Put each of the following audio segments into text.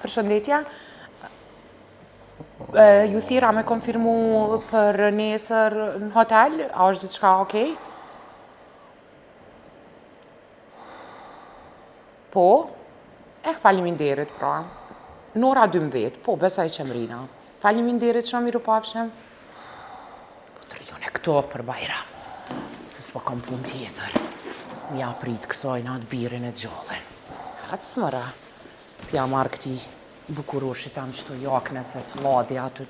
Përshëndetje. Ju thira me konfirmu për nesër në hotel, a është diçka okej? Po? Faleminderit pra. Në ora 12, po, besoj që mrina. Faleminderit shumë, miru pafshim. Po të rjone këto për Bajram, se s'po kom pun tjetër. Ja prit kësojnë atë birin e gjallën. Atë smëra. Pja marrë këti bukurushit tam qëtu jakne se të ladi aty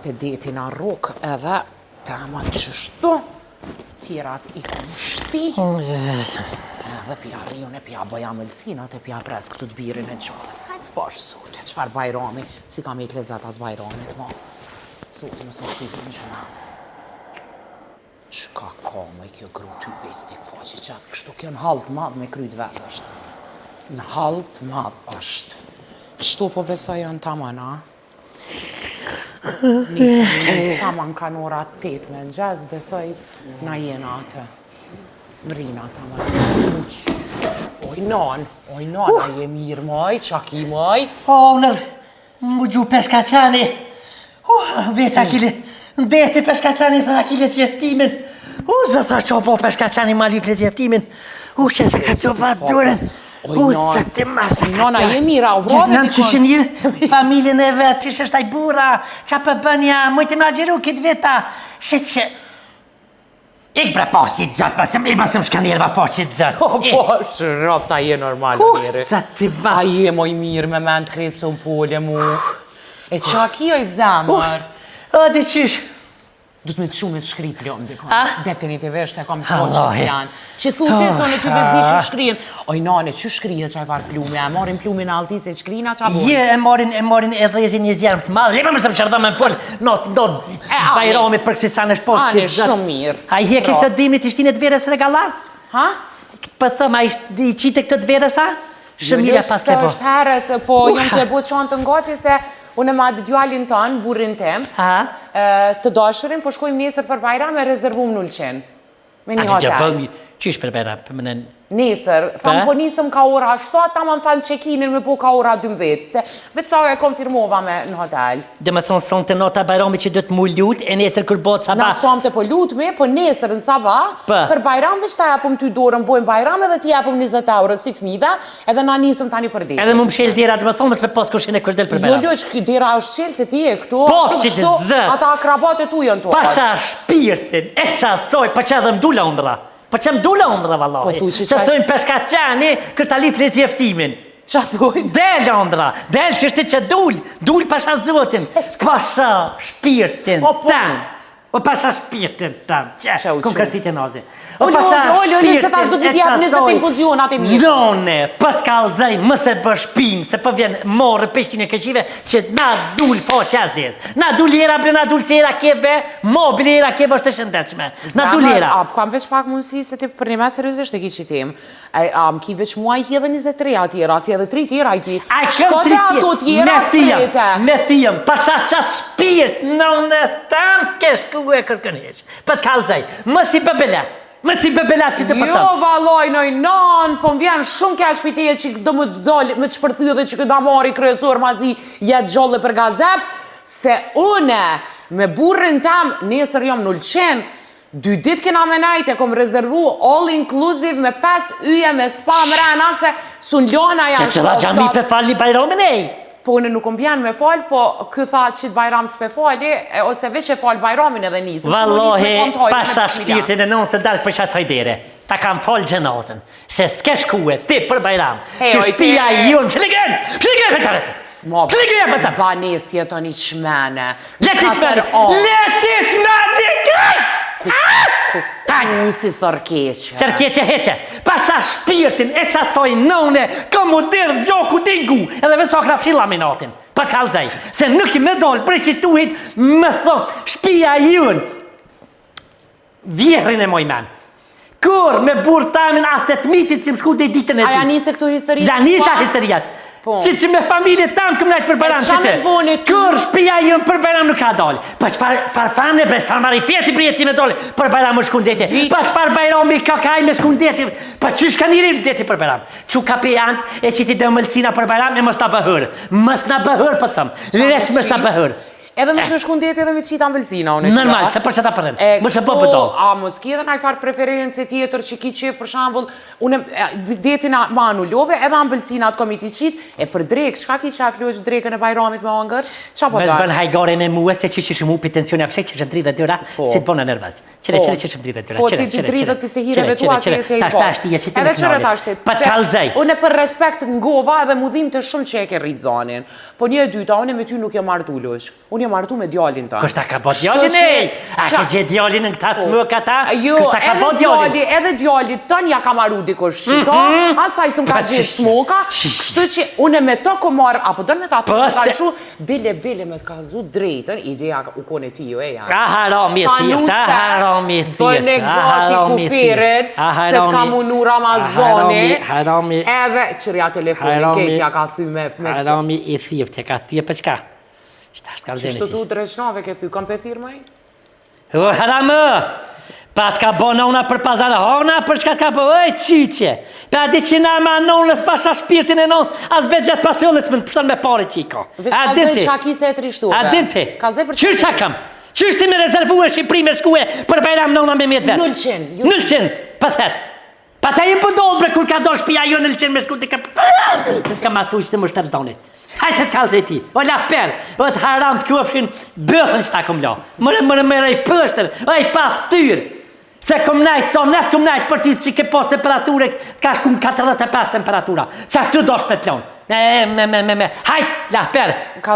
të detin a rukë edhe të aman qështu tirat i kom shti edhe pja riune pja boja mëlsinat e pja pres këtë të birin e gjallën. Hajtë s'pash sotin, qfar Bajrami, si kam i të lezat as Bajramit, ma sotin mësë shtifin që na. Qka ka me kjo gru ty bestik faqi qatë kështu kjo në halët madhë me kryt vetë është. Në halët madhë është. Qëtu po besoj janë taman, a? Nisë taman kanë ora 8 me në gjez, besoj na jena atë. Mrina taman. Oj, nana je mirë, moj, qaki, moj. O, unër, më gju peshkaqani. Vete akile, ndeti peshkaqani dhe akile tjeftimin. Zë tha që po peshkaqani ma lip le tjeftimin. Që se ka të vatë duren. Oj, nana, je mira, uvrove dikon. Që shë një familjen e vetë, që shë taj bura, që për bënja, mujtë më agjeru këtë veta, që... Ik bre pashqit gjatë, i mësëm shkanirva pashqit gjatë. Po, shërop, ta je normal, njeri. Sa ti ba... A je moj mirë me mend krejtë se më folje mu. E qa kjo i zemër? O, dhe qysh? Du të me të shumë të shkri plom, dikon. Definitivisht e kam të po që janë. Që thu ti zonë ty bezni që shkrien. Oj, nane, që shkrije që e farë plume? E marin plumin alti se shkrina që a bojnë? Je, e marin e dhezin një zjarëm të madhë. Lema mësëm qërda me më folë, do Bajrami për kësi sa në shport që të shumë mirë. A je këtë të dimit ishtin e të verës regalar? Ha? Për thëmë, a i qite këtë të verës, a? Shëmira pas ke po. Është herët, po jam të e bu qantë të ngati se unë ma dëdjualin tonë, burrin tem, të dashurin, po shkojmë nesër për Bajram e rezervum në Ulqin. Me një hotel. Qysh për Bajram? Nesër, thamë po nisëm ka ora 7, ta më thanë qekinin me po ka ora 12, se vetë sa e konfirmova me në hotel. Dhe me thonë sonë të nota Bajrami që do të mu lut, e nesër kër botë sabah? Na sonë të po lut me, po nesër në sabah, për Bajram dhe shta japëm ty dorën, bojmë Bajram edhe ti japëm 20 euro si fmive, edhe na nisëm tani për ditë. Edhe më mshel dira, dhe me thonë mësë me pas këshin e kërdel për Bajram. Jo, që dira është qelë se ti e këtu, ata akrabatet tu janë tu. Pasha shpirtin, e qasoj, pa që edhe mdula undra. Po që mdula undra, vallahi. Që thujnë peshkaqani, kërta litë le tjeftimin. Qa thujnë? Del undra, del që shti që dul pasha zotin. Pasha shpirtin tanë. O pasha shpirtin tanë. Këmë kërësit e nazi. O pasha shpirtin se tash du të t'jap 20 infuzionat e mirë. Lone, për t'kallëzaj, mëse bë shpinë, se për vjen morë peshtin e këshive, që na dul faqe azez. Na dul jera, na dul se jera keve, mobil jera keve është të shëndetshme. Na dul jera. Kam veç pak mundësi se ti për një me seriosisht e ki qitim. Ki veç mua i ki edhe 23 atjera, ati edhe 3 tjera i ki. Shkote ato tjera të prete. Me tijem, pasha qatë shpirt, në stanë s'ke shku e kërkënesh. Për t'kallëzaj, mësi për belet. Mësi për belet që të përtëm. Jo, valoj, non, po më vjen shumë kja shpiteje që do më dollë, me të shpërthy dhe që këta mori kryesor mazi jetë gjolle për gazep, se une me burrin tam, nesër jom në Ulqin, 2 ditë kena me najtë, e kom rezervu all inclusive me 5 yje me spa mrena, se sun lona janë shkoftat. Që da gjami për falli Bajramin e? Po unë nuk mbjan me fal, po kë tha që Bajram s'pe fali, ose veç e fal Bajramin edhe nisëm. Vallohi, pasha shpirtin e non se dalë për qas hajdere. Ta kam fal gjenazën, se s'ke shkue ti për Bajram, që shpia i jonë, që ligën për të rëtë. Që ligën për të rëtë. Banes jeton i qmene. Leti qmene. Ku si sërkeqe. Sërkeqe heqe. Pasha shpirtin e qasoj nëune, ka mu dirë gjoku dingu, edhe vëso krafshilla minatin. Për t'kallëzaj, se nuk i me dollë prej që tuhit, me thonë, shpia jën, vjerrin e moj men. Kur me burë tamin as të të mitit si më shku dhe i ditën e ti. Aja nise këtu historit? Da nisa historiat. Që me familje tam këm najtë për Bajram që te. Kër shpia jëmë për Bajram nuk ka dalë. Pa qëfar farfane, bre, shfar marifeti për jeti me dalë për Bajram më shkun deti. Pa qëfar Bajrami kakaj me shkun deti. Pa që shka njërim deti për Bajram. Që ka pe antë e që ti dhe mëllësina për Bajram e mës na bëhër. Mës na bëhër për thëmë. Veç mës na bëhër. Edhe më shme shkun deti edhe me qita mbëlsina, unë e normal, që për që ta përren. Mësë po pëdo. A mos ki edhe na i farë preferencë tjetër që ki qef për shambull, unë deti ma anullove edhe ambëlsina të komi ti qit, e për drejkë, shka ki qef luesh drekën e Bajramit me angër? Qa po dalë? Mes bën hajgore me mua se që shumë pi tensioni apëshek që shëndri dhe dyra, si të bona nervaz. Qire që shëndri dhe dyra. Po ti dridhet pise hireve tua se e se i po. Edhe qëre tashti. Pas kalzej. Unë për respekt ngova edhe mudhim të shumë që e ke rritë zanin. Po një e dyta, unë me ty nuk jam martu lush. Unë jam martu me djalin ta. Kështë ta ka bo djalin e? A ke gje djalin në këta smëka ta? Jo, edhe djalit tën ja ka maru dikush shito, asaj të më ka gjithë smoka, kështu që unë me të ko marë, apo dërë me ta thë shu, bile me të kalzu drejtën, ideja u kone ti jo e janë. A harami e thjesht, bëne gati kufirin, se të ka munu Ramazani, edhe qërja telefonin, ketja ka thy me... Harami e thjesht, e ka thjesht për qka? Qështu tu dreshnave ke thy, kam pe thirmaj? O, haramë! Pa të ka bona una për pazarë hona, për çka të ka po, oj, qyqe! Pa di që na ma nonës, pasha shpirtin e nonës, as be gjatë pasiones më në përton me pare qiko. Vesh kalzej qa ki se e trishtuve. A dinti? Kalzej për qysh qa kam? Qysh ti me rezervu e Shqipëri me shkue për Bajram nona me mjetë vetë? 0-100. 0-100, pëthet. Pa ta i pëdollë bre kur ka do shpia jo 0-100 me shku të ka... Se s'ka masu ishte më shtërdoni. Haj se t'kallë ti, o la per, o të haram të kjofshin bëthën që ta kom la. Mërë i pështër, o i pa ftyrë. Se kom najtë, so net kom najtë për ti që ke pos temperature, ka shkum 45 temperatura. Qa këtu do shpet lonë. Hajt, la per,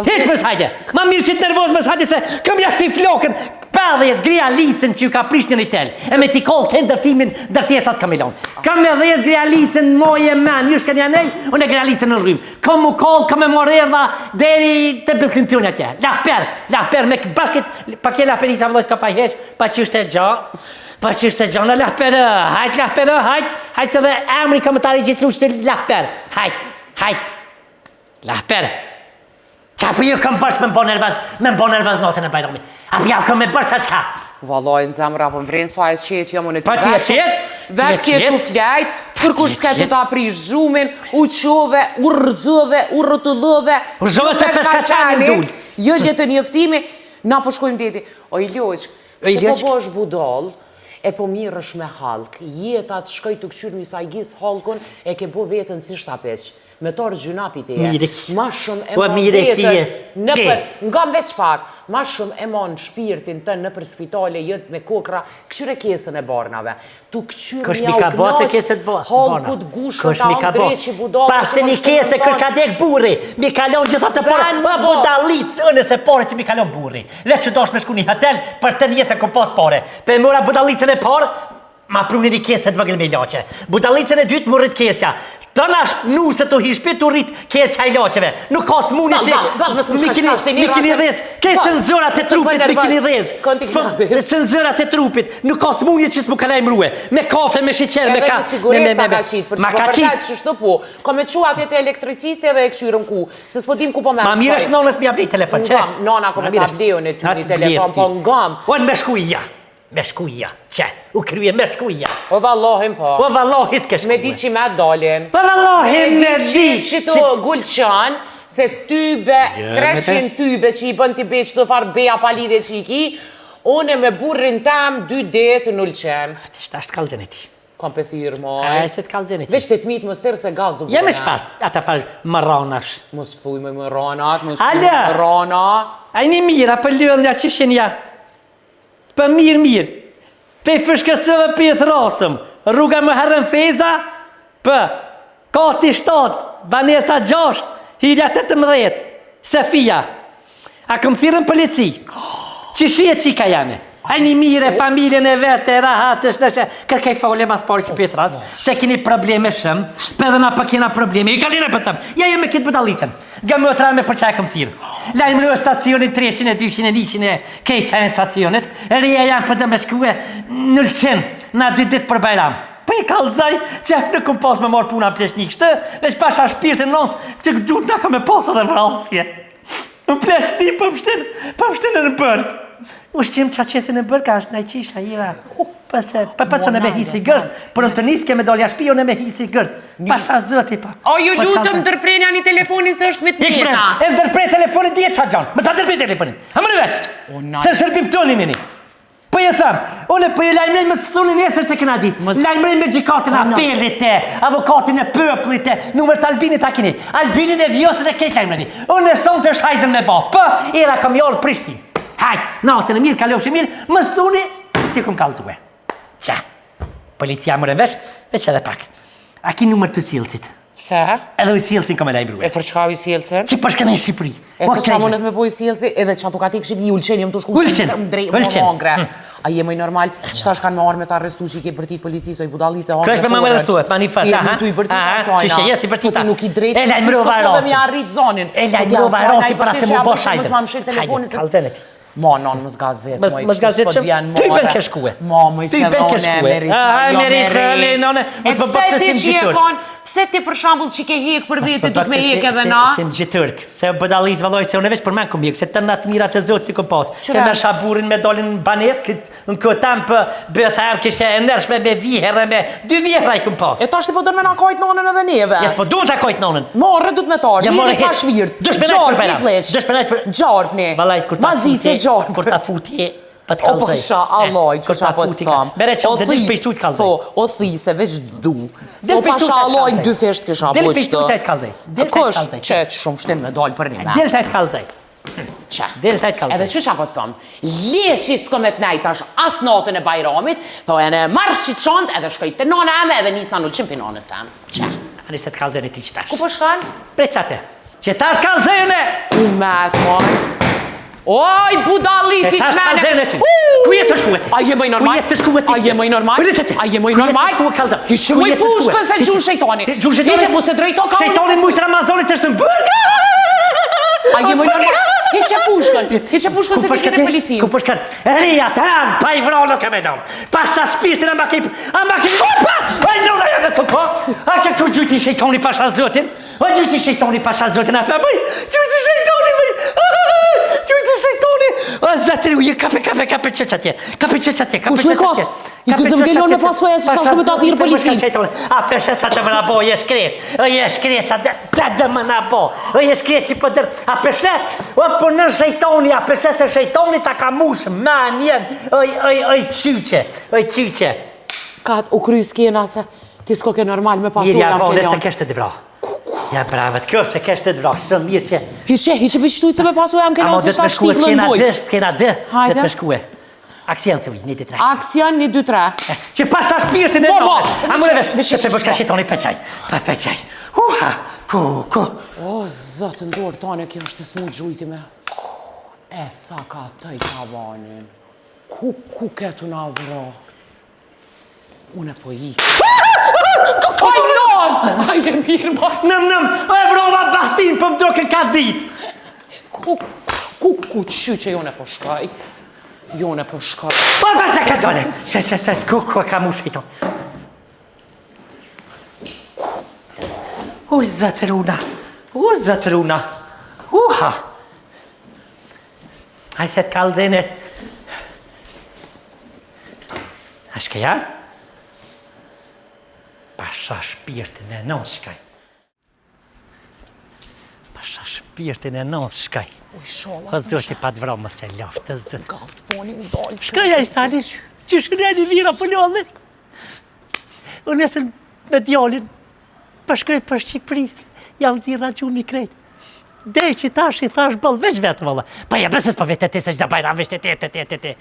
hish mës hajde. Ma mirë që të nervoz mës hajde se këm jashtë i flokën, padhjes grija licën që ju ka prish një tel. E me t'i kollë të ndërtimin dërtjesat s'kam i lonë. Kam me dhjes grija licën moje men, ju shkën janej, unë e grija licën në rrymë. Kam mu kollë, kam e morë erdha, deri të bëllkin të unë atje. La per, me bashkit, pa kje la per isa vëlloj s'ka faj hesh, pa që është e gja. Pa që është e gjana lahperë, hajt se dhe emri komentari gjithru shtë lahperë, hajt, lahperë. Qa për ju kam bërsh me mbo nervaz notën e Bajrami, a për jau kam me bërsh qka? Valoj në zemra, për më vrenë so ajë qetë, jam unë e të vetë. Pa t'je qetë? Vetë kjetë u flajtë, kërkush s'ke të ta prish zhumin, u qove, u rëzove, u rëtullove. U rëzove se peshkaqani m'dull. Jo letë njëftimi, na po shkojmë deti. O i loq, se po bosh budal, e po mirë është me halk, jetat shkoj të këqyrë një sajgjis halkun e ke po vetën si shtapeq. Me torë gjunapit e e. Ma shumë e mon vetën, nga veç pak, ma shumë e mon shpirtin të në për spitale jëtë me kokra, këqyre kesën e barnave. Tu këqyre mja u knash, halkut gushën ta unë dreqi budale. Pas të një kese kërkadek burri, mi kalon gjitha të porë, pa budalic, ënë se pare që mi kalon burri. Le që dosh me shku një hotel, për të njëtë e ku pas pare. Pe mura budalicën e parë, ma prunin një kese të vëgëll me ilaqe. Budalicën e dytë më rrit kesja. Të nash nuse të hishpit të rrit kesja i laqeve. Nuk ka s'muni që... Mi kini dhez. Kesë në zërat e trupit, mi kini dhez. Së në zërat e trupit. Nuk ka s'muni që s'mu kalaj mruhe. Me kafe, me shiqer, me ka... Edhe në siguresta ka qitë, për që po përtajt që shto po. Ko me qua atje të elektricisti edhe e këshyrën ku. Se s'po dim ku po me... Ma mirë është nonës mi ablej telefon, që? Nona ko me ta blejon e ty një telefon, po ngam. O në me shkuja. Me shkuja, që? U kryje me shkuja. O vallohin po. O vallohin s'ke shkuja. Me di që me dalin. O vallohin me di. Që të gulqan, se tybe, 300 tybe që i bën t'i beq të farë beja palidhe që i ki, une me burrin tam 2 det në lëqen. Ti shtasht kalzen e ti. Kam pe thirë, moj. E, se t'kalzen e ti. Veç të t'mitë më stërë se gazu bërë. Jam e shfart, ata farë marranash. Mos fuj me marranat, mos fuj me marrana. A një mira për lëndja që shenja. Për mirë. Pe fëshkësëve për thrasëm. Rruga më herën feza. Për kati 7. Vanesa 6. Hirja 18. Sefia. A këm thirën polici. Që shie qika jame. A një mire, familjen e vete, rahatës, kërkaj fole mas pari që për thras. Se kini probleme shumë. Shpedhëna për kina probleme. I kalina për tëmë. Ja me kitë bëdalicën. Gëmë të rame për që e këm thirë. Lajmë në stacionin 300, 200, 100, kej qajnë stacionit. Reja janë për të me shkue 0-100, na 2 dit për Bajram. i kalzaj, qef në këm pas me marrë puna pleshnik shtë, veç pasha shpirtin nësë, që gjut nga ka me pas edhe vrasje. Në pleshnik për mështinë në bërg. Ushqim qaqesin e bërga është najqisha, jiva. Pëse në me hisi gërt, për në të nisë keme dolja shpi, në me hisi gërt. Pasha zëti pa. O, ju lutëm ndërprenja një telefonin se është me të mjeta. E ndërprej telefonin dje qa gjanë, më sa ndërprej telefonin. A më në vesh, se shërbim të një mini. Po je thëmë, une po je lajmërej me së thunin nesër se këna ditë. Lajmërej me gjikatin apelit e, avokatin e pëplit e, numër të Albinit a kini. Albinin e vjosën e kejt lajmërej. Unë e sonë të shajzën me ba, era kam jallë Prishtin. Hajt, natën e mirë, kalofshë mirë, më së thuni, si këm kalëzue. Qa, policia më rëvesh, veç edhe pak. A ki numër të cilësit? Se? Edhe u cilësin kam e lajmëruhe. E fërçka u cilësin? Që përshkënë në Shqipëri. E të qa mënet me po i cilësi, edhe qa të ka ti këshim një ulqen, jëmë të shku A je mëj normal, qëtash kanë me arme të arrestu që i ke bërtit policisë, o i budalice, hongre, kërështë për më arrestuhe, pa një fatë, aha, tu i bërtit pasojna, që shë jesi bërtita, ti nuk i drejt, e lajmëru dhe mi arrit zonin, e lajmëru varasi para se mu bo shajzën, hajde, kalzenet. Ma, non, më zgazet, moj, më zgazet që ty i ben ke shkue. Ma, mëj, se dhone, pse ti për shambull që ke hek për vete, duk me hek edhe na? Se më gjitërk, se bëdaliz valoj, se unë veç për men këm hek, se të natë mirat e zotë ti këm pas. Se me shaburin me dolin banes, në këtam për bëtham kështë e nërshme me vihër e me 2 vihëra i këm pas. E ta shti po dërme na kajt nonën edhe neve? Jes, po du të kajt nonën. Morë, du të me tarë, një ka shvirt, gjarpni flesh, O po kësha, alloj, që qa po të thamë. Bere që dhe dilë pështu të kalzaj. Po, o thi se veç du. O pasha alloj, 2 fesht kësha po qëtë. Dilë pështu të kalzaj. Kush, që shumë shtim me dollë për një me. Dilë të kalzaj. Qa? Dilë të kalzaj. Edhe që qa po të thamë, leqi s'ko me të nejt ash as natën e bajramit, po e në marrë që qantë edhe shkoj të nana eme edhe nisë në nullqim për nanës të emë. Qa? Anisë të kalzaj në ti qëtash. Ku po shkan? Preqate. Që tash kalzajne! Ku me të marë? Oj, budalici shmene! Ku jetë të shkuet? A je mëj normal? A je mëj normal? A je mëj normal? Hishe mëj pushkën se gjunë shejtoni. Hishe mu se drejto ka unë. Shejtoni mujtë Ramazonit është në bërgë. A je mëj normal? Hishe pushkën se të kene policinë. Ku përshkën? Rija të ranë, pa i vronë në kamedonë. Pasha shpirtin a maki... Opa! A i nëna jave të ko! A ke ku gjujti shejtoni pasha zotin? A gjujti shejtoni pasha zotin? A mëj! Gjujti shejtoni mëj! Gjujti shejtoni! O zlatëri u je kape që qatje. Kape që qatje. Kush me ka? I këzëm gëllon me pasfoja si shashku me ta thirë policinë. A përse sa që më nabo, je shkret. Je shkret sa dhe më nabo. Je shkret që për dërë. A përse? O për në shejtoni. A përse se shejtoni ta ka mushë. Ma mjen. Oj qyqe. Oj qyqe. Kat, u krys kjena se ti s'ko ke normal me pasfoja. Mirja, bo, nëse keshte të vra. Ja, bravet, kjo se keshte të vra. Shumë mirë që... Hishe për qëtujtë se me pasfoja më kena se shta shtiklë në bujë. S'kena dë. Dhe të shkue. Aksion të vijë, 1, 2, 3. Aksion 1, 2, 3. Që pasha shpirtin e nonës. A më rëvesh, që se përshka shitoni peqaj. Pa peqaj. Uha, ku. O, zëtë ndorë tane, kjo është të smu gjujti me. E, sa ka të i kavanin. Ku ketu na vro? Une po i. Kaj non! A je mirë, ma. Nëm, e vrova bastin për më doke ka dit. Ku qy që jone po shkaj? Jone po shkaj. Po, se ka dole. Se, ku ka mu shito. U, zëtëruna. Uha. Aj se të kalzene. A shkaja? Pasha shpirtin e nësë shkaj. Pasha shpirtin e nësë shkaj. Uj, shola O zoti pa të vrau më se loftë, zëtë. Gasponi u dojnë. Shkaja i stani, që shkënjani vira për ljollë. Unë esën me djallin, përshkoj për Shqipërisë, janë zira gjumi krejtë. Dej që tash i thash bëllë veç vetë, vëlla. Pa ja besës për vete ti, se qda bajra veç te.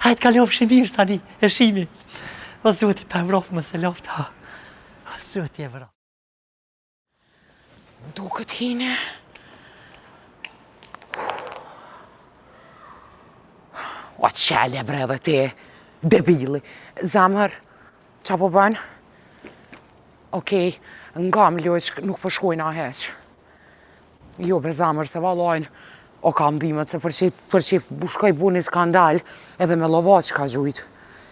Hajt ka lofë shimir, sani, e shimi. O zoti pa vrofë më se loftë, o zoti e vrofë. Duket hine. O qelje bre dhe ti, debili. Zamër, qa po bën? Okej, nga më lojq, nuk po shkojna heq. Jo, bre zamër, se valojnë, o kam bimet, se për që shkoj bu një skandal, edhe me lovac ka gjujt.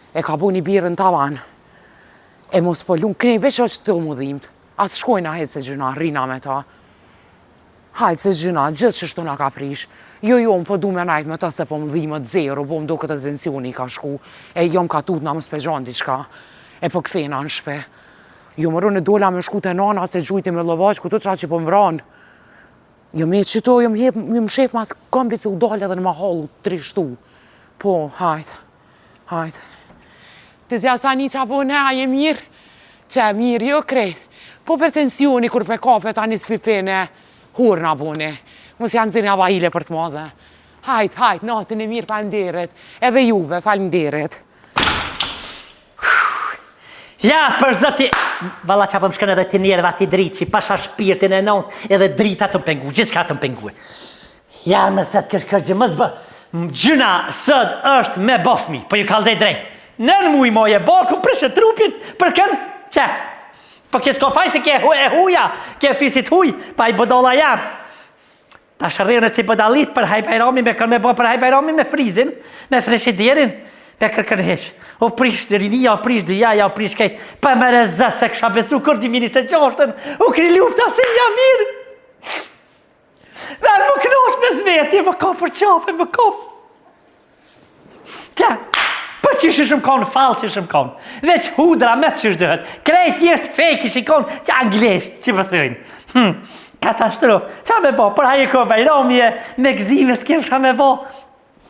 E ka bu një birën tavan. E mos po lunë, krej veç është të mu dhimt. As shkojna hejtë se gjyna, rina me ta. Hajtë se gjyna, gjithë që shtu nga ka prish. Jo, më po du me najtë me ta se po më dhimët zero, po më do këtë tensioni ka shku. E jom ka tut nga më spegjan diqka. E po këthena në shpe. Jo më rënë dola me shku të nana se gjujti me lovaq, këto qa që po më vranë. Jo me qëto, jo më shef mas këmbit se u dalë edhe në ma hallu trishtu. Po, hajtë. Të zja sa një qa po ne, a je mirë? Që e mirë, jo krejt. Po për tensioni, kur pe kapet, a një spipene, hurna bune. Mos janë zinë avahile për të madhe. Hajt, natën e mirë falimderit. Edhe juve, falimderit. Ja, për zëti... Valla qa për më shkën edhe të njerëve ati dritë, që pasha shpirtin e nons, edhe drita të më pengu, gjithë ka të më pengu. Ja, mëse të kërgjë, mësë bë... Gjyna sët është me bofmi, po ju kaldej drejt. Nën muj moje, boku prishë trupin, për kënë, që? Po kje s'ko faj se kje e huja, kje fisit huj, pa i bëdolla jam. Ta shërrejnë si bëdalit për hajbajrami, me kërë me bo për hajbajrami me frizin, me freshidirin, me kërkën hesh. O prish të rinia, o prish dhe jaja, o prish kejt, pa me rezat se kësha besu kërdi mini se gjashtën, u kri lufta se nja mirë. Dhe më knosh me zveti, më ka për qafe, më ka. Tja, për që shumë konë, falë që shumë konë. Veç hudra me të që shdëhet. Krejt jeshtë fejki shikonë që anglisht, që më thëjnë. Katastrof. Qa me bo, për haje ko bajromje, me gzime s'kem shka me bo.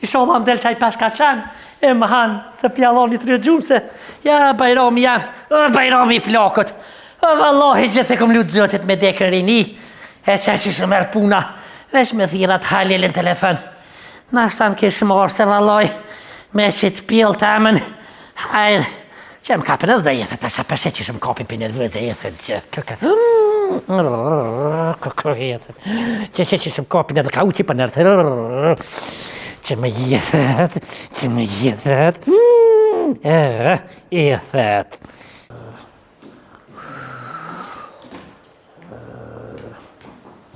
I shodha më del qaj pashka qanë, e më hanë, se pjalloni të rëgjumë se, ja, bajromi janë, bajromi i plakët. Vallohi, gjithë e kom lutë zëtit me dekën rini, e që shumë erë puna, veç me thirat halje në telefon. Na shtam kishë marë se valloj, me që të pjellë të amën, hajrë, që më kapën edhe dhe jetët, asha përse që shumë kapin për nervëz e jetët, që që shumë kapin edhe ka uqi për nervëz, që më jetët, jetët.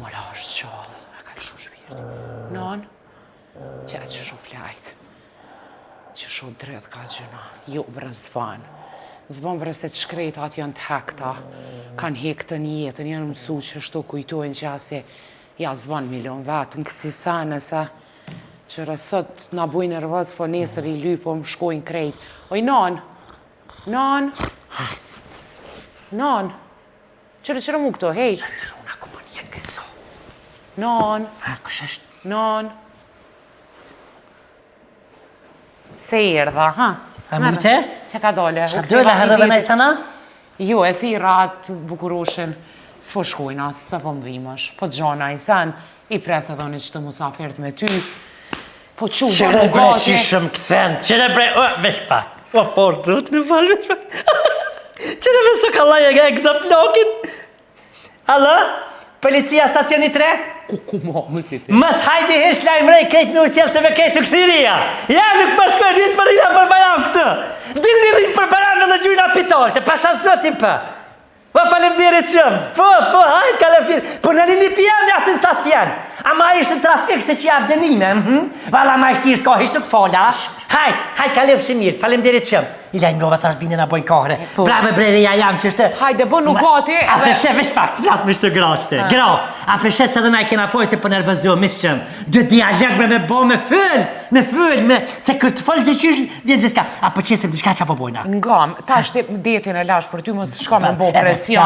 Mola është qallë, e ka lëshu shpirë. Non, që e që shu flajtë, që shu dredh ka gjëna, jo bre zban. Zban bre se të shkretat janë të hekta, kanë hektë një jetën, janë mësu që shto kujtojnë që ase ja zban milion vetë, në kësi sene se që rësot nga bujnë nervëz, po nesër i lyj, po më shkojnë krejt. Oj, non, qërë mu këto, hej. Unë ako më një këso. Non, se i erdha, ha? A mujte? Që ka dole? Qa dole, herë dhe nejë sana? Jo, e thira atë bukuroshin, s'po shkojna, s'po më dhimësh, po gjona i sen, i presë edhe një që të musafert me ty, po që Qëre bre që shumë këthen, qëre bre, vesh pak, o por dhut në falë, vesh pak, qëre bre së ka laje nga egza flokin. Alo, policia stacioni 3? Ku mo, mësit e? Mës hajdi hesh lajmë rej kejt në usjelë se me kejt të këthiria. Ja, nuk përshkoj rritë për rina për bajan këtë. Dini rritë për bajan dhe gjujna pitol, të pasha zotin për. Po falemderit qëmë, po, hajt kalemderit. Po në një pjem një atë në stacion. Ama ishtë në trafik se që javë dënime, Vala ma ishtë i s'ka ishtë nuk fola. Hajt kalem që mirë, falemderit qëmë. I lajnë ngova sa është vine nga bojnë kohre. Brave brereja jam që është... Hajde, bo nuk gati... A preshe vesh pak, lasë me shtë grashte. Gra, a preshe se dhe na i kena fojë se për nervëzio, mi qëmë. Dë dialekt me bo me fëll, se këtë fëll të qysh vjen gjithka. A për qesim të shka qa po bojna? Ngam, ta është detin e lash për ty, mos shka me bo presion.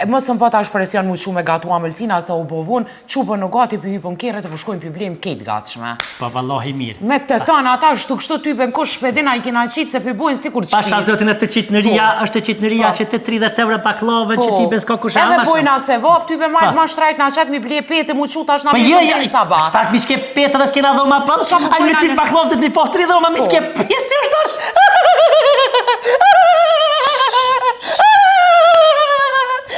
Mos më po ta është presion mu që me gatu amëlsina sa u bovun, që për në gati për hypën kere të përshkojnë për blem kejt gatshme. Po vallohi mirë. Me të tanë ata shtu kështu typen kush shpedina i kena qitë se për bojnë si kur qëpis. Pasha zotin e të qitë në ria, është të qitë në ria që të 30 euro baklavën që ti bez ka kush ama. Edhe bojna se vop, type ma shtrajt në qatë mi ble pete mu qut ashtë na besën të në sabat. Shfart mi shke pete dhe s'kena dhoma pëll, a mi qitë baklavë të të mi po 3 dhoma mi shke pete që është ashtë.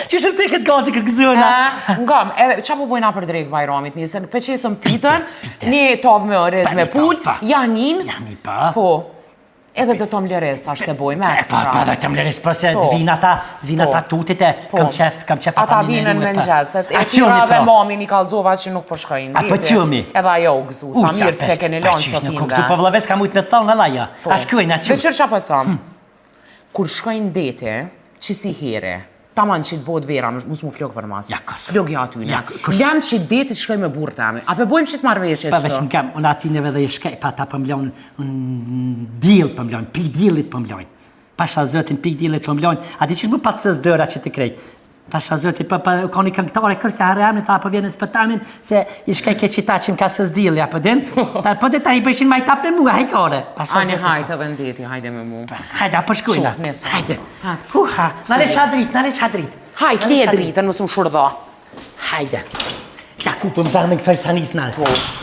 Që shumë të këtë gazi këtë gëzona? Ngam, qa po bojna për drejkë Bajramit njësën? Për qesën pitën, një tavë me orez me pull, janin, po, edhe dhe të më lërez, ashtë të boj me ekstra. Pa, dhe të më lërez, për se dhvina ta tutit e kam qef ata vinën me nxeset, e tira dhe mamin i kalzova që nuk përshkajnë. A për qëmi? Edhe ajo u gëzu, tha mirë se keni lanë së finde. Po vëllaves ka mujtë me thonë në laja, a shkujnë, a qëmë. Dhe qërë qa po të thamë? kur shkojnë dete, që si here, taman që të bot vera, mus mu flok për mas. Ja, kur. Flok ja aty, Ja, kur. Lem që dete të shkoj me burë temi. A për bojmë që të marveshje Pa qëto? vesh në kam, unë ati neve dhe i shkaj, pa ta pëmlojnë, dil pëmlojnë, pik dilit pëmlojnë. Pasha zëtin pik dilit pëmlojnë, ati që mu patës dëra që të krej. Pasha zëtin, pa ka një këngtare kërë se harëami, tha po vjenë spëtamin, se i shkaj ke qita që më ka sës dili, apo din? Po dhe ta i bëshin majtap me mua, hajkore. Ani hajtë edhe në deti, hajde me mu. Hajde, apo shkujna. Qo, nesa. Hajde. Hac. Uha, nale qa drit. Hajtë, le dritën, mësë më shurdha. Hajde. Ja kupëm zarë me kësoj sanis nalë. Po.